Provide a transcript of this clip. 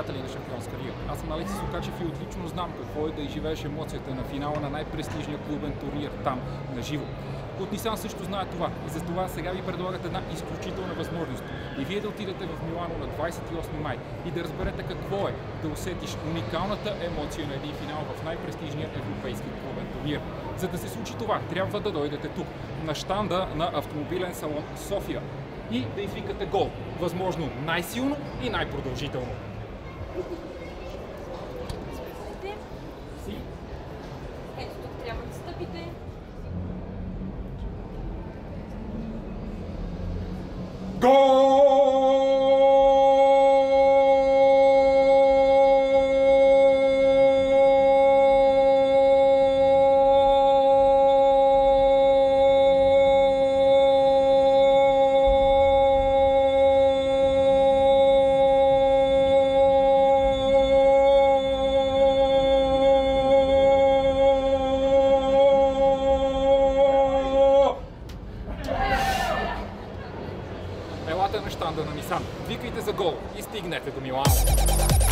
приятели на Шампионска лига. Аз съм Алекси Сукачев и отлично знам какво е да изживееш емоцията на финала на най-престижния клубен турнир там, на живо. От Нисан също знае това и за това сега ви предлагат една изключителна възможност. И вие да отидете в Милано на 28 май и да разберете какво е да усетиш уникалната емоция на един финал в най-престижния европейски клубен турнир. За да се случи това, трябва да дойдете тук, на щанда на автомобилен салон София и да извикате гол. Възможно най-силно и най-продължително. Ето тук трябва да стъпите. Елате на щанда на Нисан, викайте за гол и стигнете до Милано.